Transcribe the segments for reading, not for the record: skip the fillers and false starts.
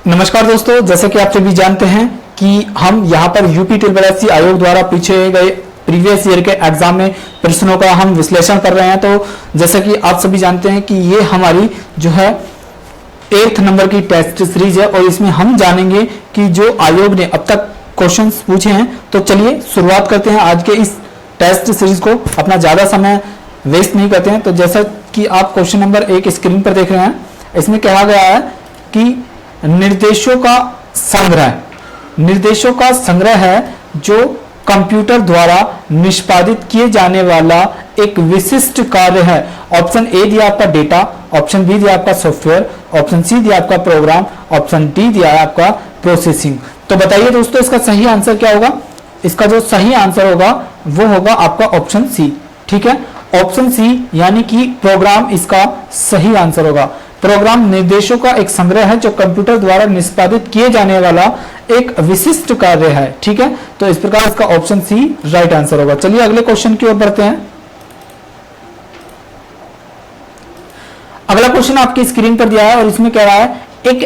नमस्कार दोस्तों, जैसे कि आप सभी जानते हैं कि हम यहाँ पर यूपी ट्रिपल आयोग द्वारा पीछे गए प्रीवियस ईयर के एग्जाम में प्रश्नों का हम विश्लेषण कर रहे हैं। तो जैसे कि आप सभी जानते हैं कि ये हमारी जो है 8th नंबर की टेस्ट सीरीज है और इसमें हम जानेंगे कि जो आयोग ने अब तक क्वेश्चंस पूछे हैं। तो चलिए शुरुआत करते हैं आज के इस टेस्ट सीरीज को, अपना ज्यादा समय वेस्ट नहीं करते हैं। तो जैसा कि आप क्वेश्चन नंबर 1 स्क्रीन पर देख रहे हैं, इसमें कहा गया है कि निर्देशों का संग्रह है जो कंप्यूटर द्वारा निष्पादित किए जाने वाला एक विशिष्ट कार्य है। ऑप्शन ए दिया आपका डेटा, ऑप्शन बी दिया आपका सॉफ्टवेयर, ऑप्शन सी दिया आपका प्रोग्राम, ऑप्शन डी दिया आपका प्रोसेसिंग। तो बताइए दोस्तों, इसका सही आंसर क्या होगा? इसका जो सही आंसर होगा वो होगा आपका ऑप्शन सी। ठीक है, ऑप्शन सी यानी कि प्रोग्राम इसका सही आंसर होगा। प्रोग्राम निर्देशों का एक संग्रह है जो कंप्यूटर द्वारा निष्पादित किए जाने वाला एक विशिष्ट कार्य है। ठीक है, तो इस प्रकार इसका ऑप्शन सी राइट आंसर होगा। चलिए अगले क्वेश्चन की ओर बढ़ते हैं। अगला क्वेश्चन आपकी स्क्रीन पर दिया है और इसमें कह रहा है एक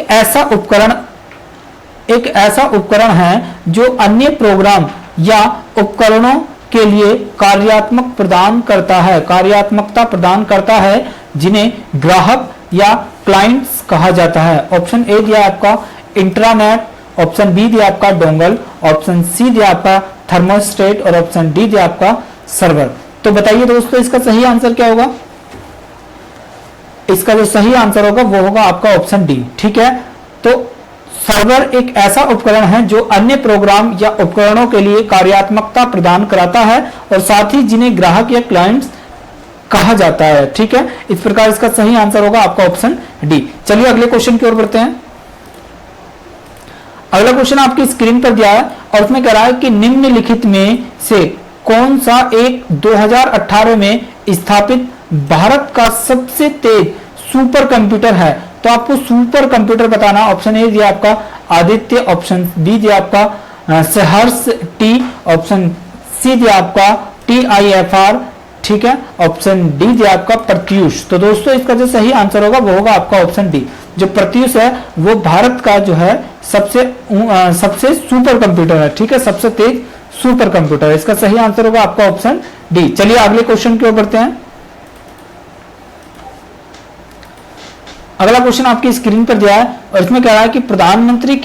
ऐसा उपकरण है जो अन्य प्रोग्राम या उपकरणों के लिए कार्यात्मकता प्रदान करता है जिन्हें ग्राहक या क्लाइंट्स कहा जाता है। ऑप्शन ए दिया आपका इंट्रानेट, ऑप्शन बी दिया आपका डोंगल, ऑप्शन सी दिया आपका थर्मोस्टेट और ऑप्शन डी दिया आपका सर्वर। तो बताइए दोस्तों, इसका सही आंसर क्या होगा? इसका जो सही आंसर होगा वो होगा आपका ऑप्शन डी। ठीक है, तो सर्वर एक ऐसा उपकरण है जो अन्य प्रोग्राम या उपकरणों के लिए कार्यात्मकता प्रदान कराता है और साथ ही जिन्हें ग्राहक या क्लाइंट्स कहा जाता है। ठीक है, इस प्रकार इसका सही आंसर होगा आपका ऑप्शन डी। चलिए अगले क्वेश्चन की ओर बढ़ते हैं। अगला क्वेश्चन आपकी स्क्रीन पर दिया है और उसमें कह रहा है कि निम्नलिखित में से कौन सा एक 2018 में स्थापित भारत का सबसे तेज सुपर कंप्यूटर है? तो आपको सुपर कंप्यूटर बताना। ऑप्शन ए दिया आपका आदित्य, ऑप्शन बी दिया आपका सहर्ष टी, ऑप्शन सी दिया आपका TIFR, ठीक है, ऑप्शन डी दिया आपका प्रत्यूष। तो दोस्तों इसका जो सही आंसर होगा वो होगा आपका ऑप्शन डी। जो प्रत्यूष है वो भारत का जो है सबसे सुपर कंप्यूटर है। ठीक है, सबसे तेज सुपर कंप्यूटर। इसका सही आंसर होगा आपका ऑप्शन डी। चलिए अगले क्वेश्चन की ओर बढ़ते हैं। अगला क्वेश्चन आपकी स्क्रीन पर दिया है और इसमें कह रहा है कि प्रधानमंत्री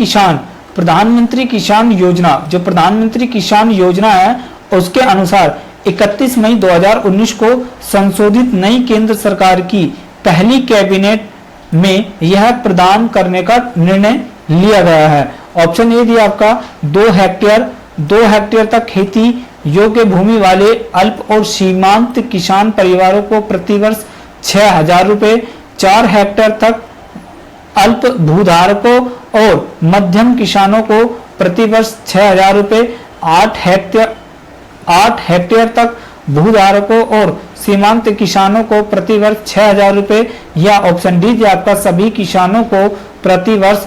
किसान योजना, जो प्रधानमंत्री किसान योजना है उसके अनुसार 31 मई 2019 को संशोधित नई केंद्र सरकार की पहली कैबिनेट में यह प्रदान करने का निर्णय लिया गया है। ऑप्शन ए दिया आपका 2 हेक्टेयर तक खेती योग्य भूमि वाले अल्प और सीमांत किसान परिवारों को प्रतिवर्ष 6,000 रुपए, 4 हेक्टेयर तक अल्प भूधारकों और मध्यम किसानों को प्रतिवर्ष 6,000 रुपए, 8 हेक्टेयर तक भूधारकों और सीमांत किसानों को प्रतिवर्ष 6,000 रुपए, या ऑप्शन डी दिया आपका सभी किसानों को प्रतिवर्ष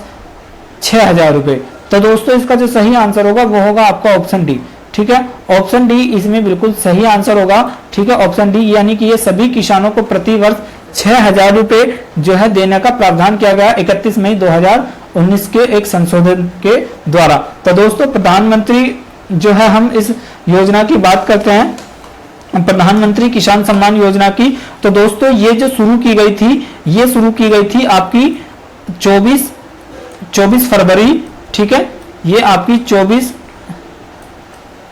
6,000 रुपए। तो दोस्तों इसका जो सही आंसर होगा वो होगा आपका ऑप्शन डी। ठीक है, ऑप्शन डी इसमें बिल्कुल सही आंसर होगा। ठीक है, ऑप्शन डी यानी कि ये सभी किसानों को प्रतिवर्ष 6,000 रुपए जो है देने का प्रावधान किया गया 31 मई 2019 के एक संशोधन के द्वारा। तो दोस्तों प्रधानमंत्री जो है, हम इस योजना की बात करते हैं, प्रधानमंत्री किसान सम्मान योजना की। तो दोस्तों ये जो शुरू की गई थी आपकी 24 फरवरी। ठीक है, ये आपकी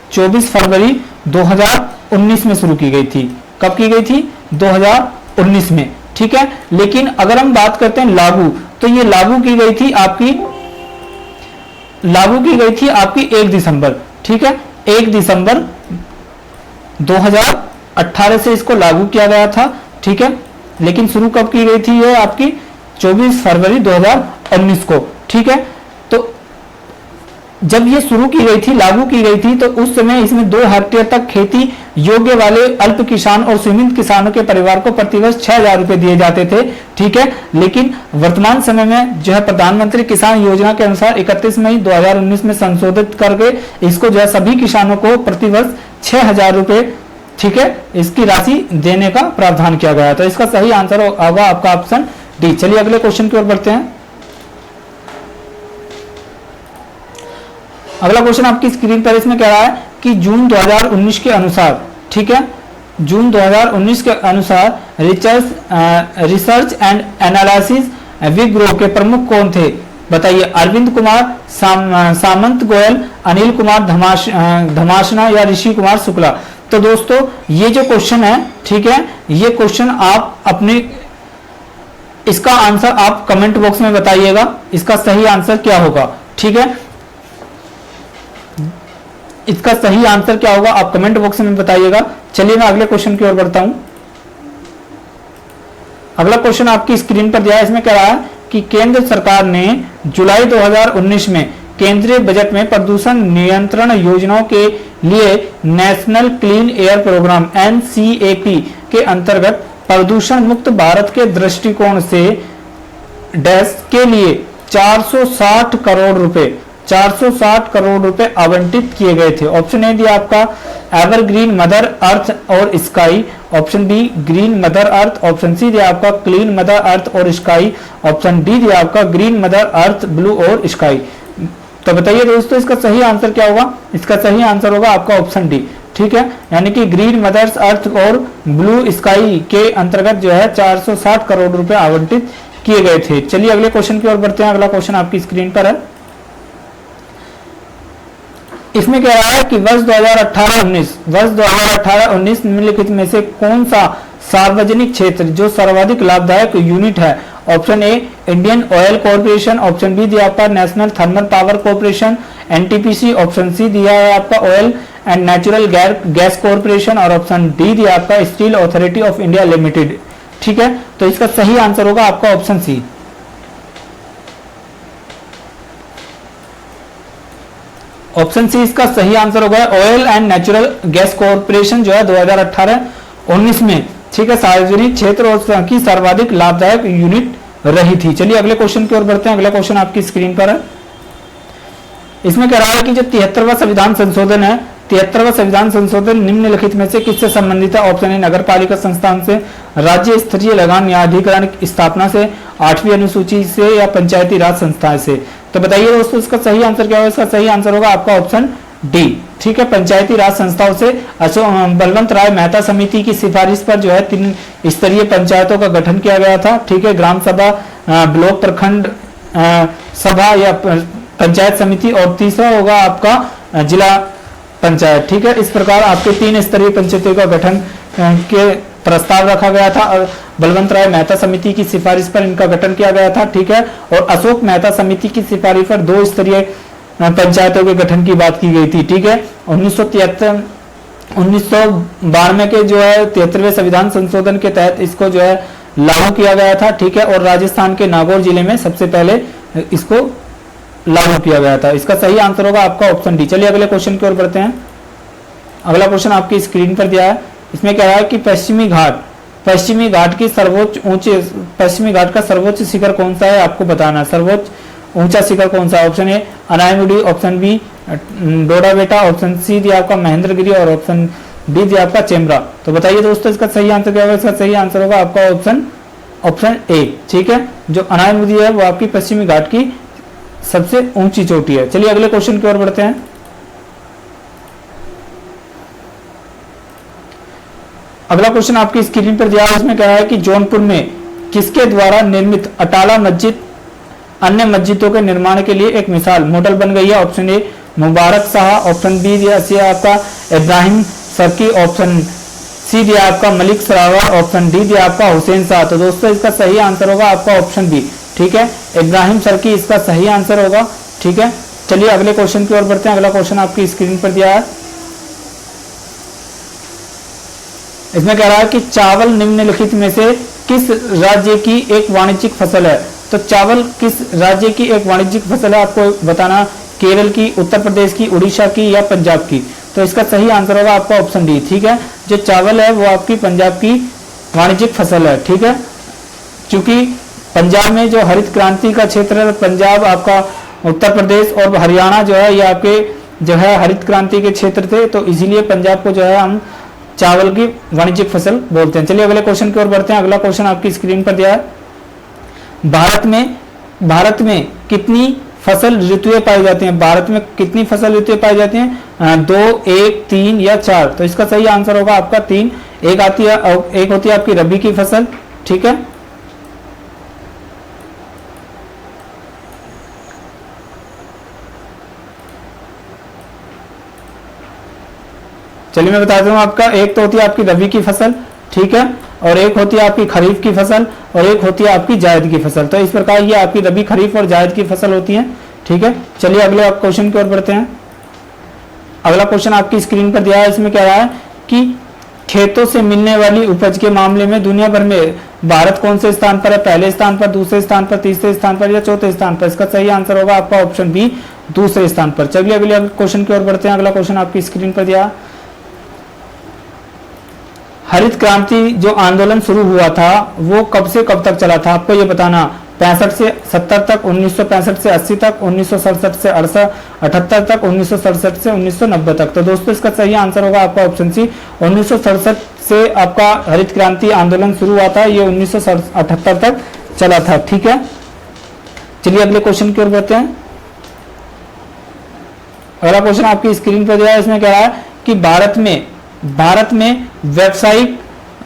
24 फरवरी 2019 में शुरू की गई थी। कब की गई थी? 2019 में। ठीक है, लेकिन अगर हम बात करते हैं लागू, तो ये लागू की गई थी आपकी 1 दिसंबर। ठीक है, 1 दिसंबर 2018 से इसको लागू किया गया था। ठीक है, लेकिन शुरू कब की गई थी? ये आपकी 24 फरवरी 2019 को। ठीक है, तो जब ये शुरू की गई थी, लागू की गई थी, तो उस समय इसमें 2 हेक्टेयर तक खेती योग्य वाले अल्प किसान और सीमित किसानों के परिवार को प्रतिवर्ष 6,000 रुपए दिए जाते थे। ठीक है, लेकिन वर्तमान समय में जो है प्रधानमंत्री किसान योजना के अनुसार 31 मई 2019 में संशोधित करके इसको जो है सभी किसानों को प्रतिवर्ष 6,000 रुपए, ठीक है, इसकी राशि देने का प्रावधान किया गया है। तो इसका सही आंसर होगा आपका ऑप्शन डी। चलिए अगले क्वेश्चन की ओर बढ़ते हैं। अगला क्वेश्चन आपकी स्क्रीन पर इसमें कह रहा है कि जून 2019 के अनुसार, ठीक है, जून 2019 के अनुसार रिसर्च एंड एनालिसिस विग्रो के प्रमुख कौन थे? बताइए, अरविंद कुमार, सामंत गोयल, अनिल कुमार धमाशना या ऋषि कुमार शुक्ला। तो दोस्तों ये जो क्वेश्चन है, ठीक है, ये क्वेश्चन आप अपने इसका आंसर आप कमेंट बॉक्स में बताइएगा, इसका सही आंसर क्या होगा, ठीक है, इसका सही आंसर क्या होगा आप कमेंट बॉक्स में बताइएगा। चलिए मैं अगले क्वेश्चन की ओर बढ़ता हूं। अगला क्वेश्चन आपकी स्क्रीन पर दिया है, इसमें कह रहा है कि केंद्र सरकार ने जुलाई 2019 में केंद्रीय बजट में प्रदूषण नियंत्रण योजनाओं के लिए National Clean Air Programme NCAP के अंतर्गत प्रदूषण मुक्त भारत के दृष्टिकोण से डैश के लिए 460 करोड़ रुपए आवंटित किए गए थे। ऑप्शन ए दिया आपका एवरग्रीन मदर अर्थ और sky, option B green mother earth, option C दिया आपका क्लीन मदर अर्थ और स्काई, ऑप्शन डी दिया आपका ग्रीन मदर अर्थ ब्लू और स्काई। तो बताइए दोस्तों इसका सही आंसर क्या होगा? इसका सही आंसर होगा आपका ऑप्शन डी, ठीक है, यानी कि ग्रीन मदर्स अर्थ और ब्लू स्काई के अंतर्गत जो है 460 करोड़ रुपए आवंटित किए गए थे। चलिए अगले क्वेश्चन की ओर बढ़ते हैं। अगला क्वेश्चन आपकी स्क्रीन पर है, इसमें कह रहा है कि वर्ष 2018-19 निम्नलिखित में से कौन सा सार्वजनिक क्षेत्र जो सर्वाधिक लाभदायक यूनिट है? Option A Indian Oil Corporation, option B दिया आपका National Thermal Power Corporation NTPC, option C दिया है आपका Oil and Natural Gas Corporation और ऑप्शन डी दिया आपका Steel Authority of India Limited, ठीक है। तो इसका सही आंसर होगा आपका ऑप्शन सी। ऑप्शन सी इसका सही आंसर होगा। Oil and Natural Gas corporation जो है 2018-19 में, ठीक है, सार्वजनिक क्षेत्र और की सर्वाधिक लाभदायक यूनिट रही थी। चलिए अगले क्वेश्चन की ओर बढ़ते हैं। अगला क्वेश्चन आपकी स्क्रीन पर है, इसमें कह रहा है कि जो 73वां संविधान संशोधन है, 73वां संविधान संशोधन निम्नलिखित में से किससे संबंधित है? ऑप्शन ए नगर पालिका संस्थान से, राज्य स्तरीय लगान न्यायाधिकरण की स्थापना से, 8वीं अनुसूची से या पंचायती राज संस्था से। तो बताइए दोस्तों इसका सही आंसर क्या होगा? इसका सही आंसर होगा आपका ऑप्शन डी, ठीक है, पंचायती राज संस्थाओं से। बलवंत राय मेहता समिति की सिफारिश पर जो है 3 स्तरीय पंचायतों का गठन किया गया था, ठीक है, ग्राम सभा, ब्लॉक प्रखंड सभा या पंचायत समिति, और तीसरा होगा आपका जिला पंचायत, ठीक है। इस प्रकार आपके 3 स्तरीय पंचायतों का गठन के प्रस्ताव रखा गया था और बलवंत राय मेहता समिति की सिफारिश पर इनका गठन किया गया था, ठीक है, और अशोक मेहता समिति की सिफारिश पर 2 स्तरीय पंचायतों के गठन की बात की गई थी, ठीक है। 1992 के जो है 73वें संविधान संशोधन के तहत इसको जो है लागू किया गया था, ठीक है, और राजस्थान के नागौर जिले में सबसे पहले इसको लागू किया गया था। इसका सही आंसर होगा आपका ऑप्शन डी। चलिए अगले क्वेश्चन की ओर बढ़ते हैं। अगला क्वेश्चन आपकी स्क्रीन पर दिया है, इसमें कह रहा है कि पश्चिमी घाट की पश्चिमी घाट का सर्वोच्च शिखर कौन सा है आपको बताना। सर्वोच्च ऊंचा शिखर कौन सा? Option A Anamudi, option B डोडा बेटा, ऑप्शन सी दिया आपका महेंद्रगिरी और ऑप्शन डी दिया आपका चेम्बरा। तो बताइए दोस्तों इसका सही आंसर क्या होगा? इसका सही आंसर होगा आपका ऑप्शन ए, ठीक है, जो अनायमुदी है वो आपकी पश्चिमी घाट की सबसे ऊंची चोटी है। चलिए अगले क्वेश्चन की ओर बढ़ते हैं। अगला क्वेश्चन आपकी स्क्रीन पर दिया है, इसमें कह रहा है कि जौनपुर में किसके द्वारा निर्मित अटाला मस्जिद अन्य मस्जिदों के निर्माण के लिए एक मिसाल मॉडल बन गई है। Option A Mubarak Shah, option B दिया आपका इब्राहिम सर्की, ऑप्शन सी दिया आपका मलिक सरावर, ऑप्शन डी दिया आपका हुसैन शाह। तो दोस्तों इसका सही आंसर होगा आपका ऑप्शन बी, ठीक है, इब्राहिम सर्की इसका सही आंसर होगा, ठीक है। चलिए अगले क्वेश्चन की ओर बढ़ते हैं। अगला क्वेश्चन आपकी स्क्रीन पर दिया है, इसमें कह रहा है कि चावल निम्नलिखित में से किस राज्य की एक वाणिज्यिक फसल है? तो चावल किस राज्य की एक वाणिज्यिक फसल है आपको बताना, केरल की, उत्तर प्रदेश की, उड़ीसा की या पंजाब की। तो इसका सही आंसर होगा आपका ऑप्शन डी, ठीक है, जो चावल है वो आपकी पंजाब की वाणिज्यिक फसल है, ठीक है। क्योंकि पंजाब में जो हरित क्रांति का क्षेत्र है, पंजाब आपका उत्तर प्रदेश और हरियाणा जो है ये आपके जो है हरित क्रांति के क्षेत्र थे, तो इसीलिए पंजाब को जो है हम चावल की वाणिज्यिक फसल बोलते हैं। चलिए अगले क्वेश्चन की ओर बढ़ते हैं। अगला क्वेश्चन आपकी स्क्रीन पर दिया है, भारत में कितनी फसल ऋतुएं पाई जाती हैं? भारत में कितनी फसल ऋतुएं पाई जाती हैं? 2, 1, 3 या 4? तो इसका सही आंसर होगा आपका 3। एक होती है आपकी रबी की फसल, ठीक है। चलिए मैं बता दूं आपका, एक तो होती है आपकी रबी की फसल, ठीक है, और एक होती है आपकी खरीफ की फसल, और एक होती है आपकी जायद की फसल। तो इस प्रकार ये आपकी रबी, खरीफ और जायद की फसल होती है, ठीक है। चलिए अगले क्वेश्चन की ओर बढ़ते हैं। अगला क्वेश्चन आपकी स्क्रीन पर दिया है, इसमें कह रहा है कि खेतों से मिलने वाली उपज के मामले में दुनिया भर में भारत कौन से स्थान पर है? पहले स्थान पर, दूसरे स्थान पर, तीसरे स्थान पर या चौथे स्थान पर? इसका सही आंसर होगा आपका ऑप्शन बी, दूसरे स्थान पर। चलिए अगले क्वेश्चन की ओर बढ़ते हैं। अगला क्वेश्चन आपकी स्क्रीन पर दिया, हरित क्रांति जो आंदोलन शुरू हुआ था वो कब से कब तक चला था? आपको ये बताना। 65 से 70 तक, 1965 से 80 तक, 1967 से 78 तक, 1967 से 1990 तक। तो दोस्तों इसका सही आंसर होगा आपका ऑप्शन सी, 1967 से आपका हरित क्रांति आंदोलन शुरू हुआ था, ये 1978 तक चला था, ठीक है। चलिए अगले क्वेश्चन की ओर बढ़ते हैं। अगला क्वेश्चन आपकी स्क्रीन पर दिया है, इसमें कह रहा है कि भारत में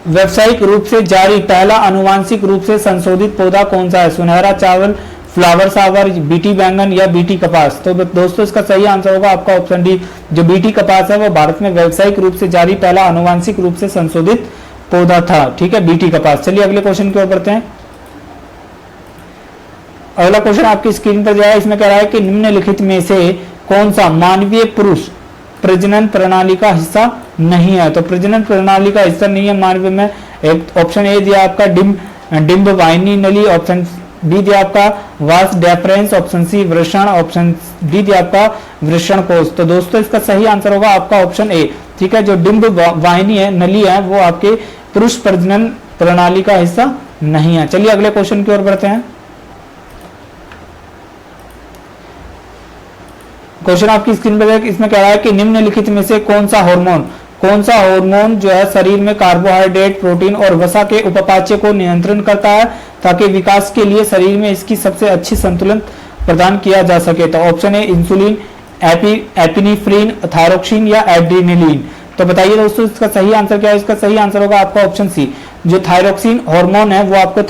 व्यावसायिक रूप से जारी पहला आनुवांशिक रूप से संशोधित पौधा कौन सा है? सुनहरा चावल, फ्लावर सावर, बीटी बैंगन या बीटी कपास? तो दोस्तों इसका सही आंसर होगा आपका ऑप्शन डी, जो बीटी कपास है वो भारत में व्यावसायिक रूप से जारी पहला आनुवांशिक रूप से संशोधित पौधा था, ठीक है, बीटी कपास। चलिए अगले क्वेश्चन की ओर बढ़ते हैं। अगला क्वेश्चन आपकी स्क्रीन पर दिया है, इसमें कह रहा है कि निम्नलिखित में से कौन सा मानवीय पुरुष प्रजनन प्रणाली का हिस्सा नहीं है? तो प्रजनन प्रणाली का हिस्सा नहीं है मानवीय में, एक ऑप्शन ए दिया आपका डिम्ब वाहिनी नली, ऑप्शन बी दिया आपका वास डेफरेंस, ऑप्शन सी वृषण, ऑप्शन डी दिया आपका वृषण कोष। तो दोस्तों इसका सही आंसर होगा आपका ऑप्शन ए, ठीक है, जो डिम्ब वाहिनी है, नली है, वो आपके पुरुष प्रजनन प्रणाली का हिस्सा नहीं है। चलिए अगले क्वेश्चन की ओर बढ़ते हैं। क्वेश्चन आपकी स्क्रीन पर इसमें कह रहा है कि निम्नलिखित में से कौन सा हार्मोन जो है शरीर में कार्बोहाइड्रेट, प्रोटीन और वसा के उपपाच्य को नियंत्रण करता है ताकि विकास के लिए शरीर में इसकी सबसे अच्छी संतुलन प्रदान किया जा सके? तो option A insulin, epinephrine, thyroxine या एड्रेनलिन? तो बताइए दोस्तों इसका सही आंसर क्या है? इसका सही आंसर होगा आपका ऑप्शन सी, जो थायरोक्सिन हार्मोन है वो आपको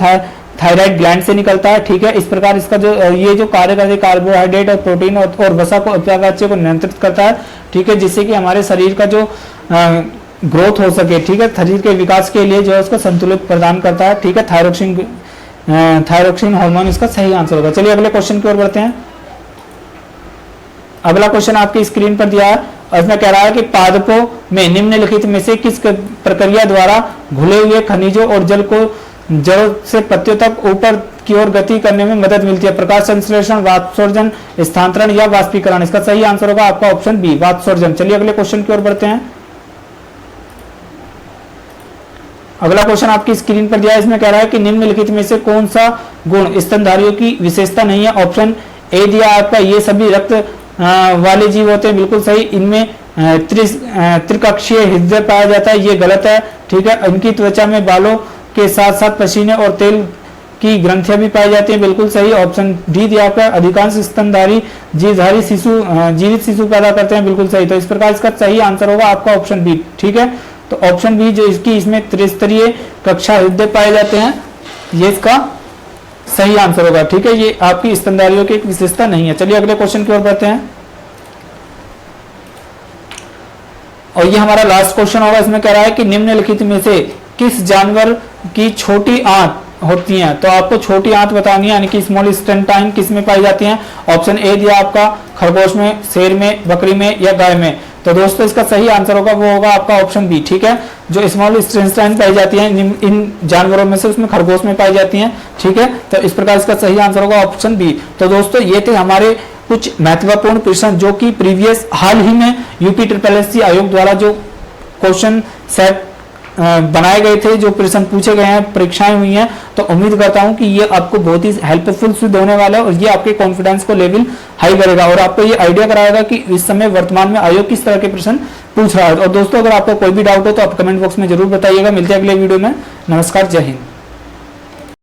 थायराइड ग्लैंड से निकलता है, ठीक है। इस प्रकार इसका ये जो कार्य करते हैं कार्बोहाइड्रेट और प्रोटीन और वसा को उपपाच्य को नियंत्रित करता है, ठीक है, जिससे कि हमारे शरीर का जो ग्रोथ हो सके, ठीक है, शरीर के विकास के लिए जो है उसको संतुलित प्रदान करता है, ठीक है। थायरोक्सिन हार्मोन इसका सही आंसर होगा। चलिए अगले क्वेश्चन की ओर बढ़ते हैं। अगला क्वेश्चन आपकी स्क्रीन पर दिया है और इसमें कह रहा है कि पादपों में निम्नलिखित में से किस प्रक्रिया द्वारा घुले हुए खनिजों और जल को जड़ से पत्तियों तक ऊपर की ओर गति करने में मदद मिलती है? प्रकाश संश्लेषण, वाष्पोत्सर्जन, स्थानांतरण या वाष्पीकरण? इसका सही आंसर होगा आपका ऑप्शन बी, वाष्पोत्सर्जन। चलिए अगले क्वेश्चन की ओर बढ़ते हैं। अगला क्वेश्चन आपकी स्क्रीन पर दिया है, इसमें कह रहा है कि निम्नलिखित में से कौन सा गुण स्तनधारियों की विशेषता नहीं है? ऑप्शन ए दिया आपका ये सभी रक्त वाले जीव होते हैं, बिल्कुल सही। इनमें त्रिकक्षीय हृदय पाया जाता है, ये गलत है, ठीक है। इनकी त्वचा में बालों के साथ साथ पसीने और तेल की ग्रंथियां भी पाई जाती हैं, बिल्कुल सही। ऑप्शन डी दिया आपका अधिकांश स्तनधारी जीवित शिशु पैदा करते हैं, बिल्कुल सही। तो इस प्रकार इसका सही आंसर होगा आपका ऑप्शन बी, ठीक है। तो ऑप्शन बी जो इसमें त्रिस्तरीय कक्षा हृदय पाए जाते हैं, ये इसका सही आंसर होगा, ठीक है। ये आपकी स्तनधारियों की एक विशेषता नहीं है। चलिए अगले क्वेश्चन की ओर बढ़ते हैं और ये हमारा लास्ट क्वेश्चन होगा। इसमें कह रहा है कि निम्नलिखित में से किस जानवर की छोटी आंत होती हैं? तो आपको छोटी आंत बतानी है, यानी कि स्मॉल इंटेस्टाइन किस में पाई जाती हैं? ऑप्शन ए दिया आपका खरगोश में, शेर में, बकरी में या गाय में? तो दोस्तों इसका सही आंसर होगा वो होगा आपका ऑप्शन बी, ठीक है। जो स्मॉल इंटेस्टाइन पाई जाती हैं इन जानवरों में से, उसमें खरगोश में पाई जाती हैं, ठीक है। तो इस प्रकार इसका सही आंसर होगा ऑप्शन बी। तो दोस्तों ये थे हमारे कुछ महत्वपूर्ण प्रश्न जो कि प्रीवियस हाल ही में यूपी SSC आयोग द्वारा जो क्वेश्चन सेट बनाए गए थे, जो प्रश्न पूछे गए हैं, परीक्षाएं हुई हैं। तो उम्मीद करता हूं कि ये आपको बहुत ही हेल्पफुल सिद्ध होने वाला है और ये आपके कॉन्फिडेंस को लेवल हाई करेगा और आपको ये आइडिया कराएगा कि इस समय वर्तमान में आयोग किस तरह के प्रश्न पूछ रहा है। और दोस्तों अगर आपको कोई भी डाउट हो तो आप कमेंट बॉक्स में जरूर बताइएगा। मिलते हैं अगले वीडियो में। नमस्कार, जय हिंद।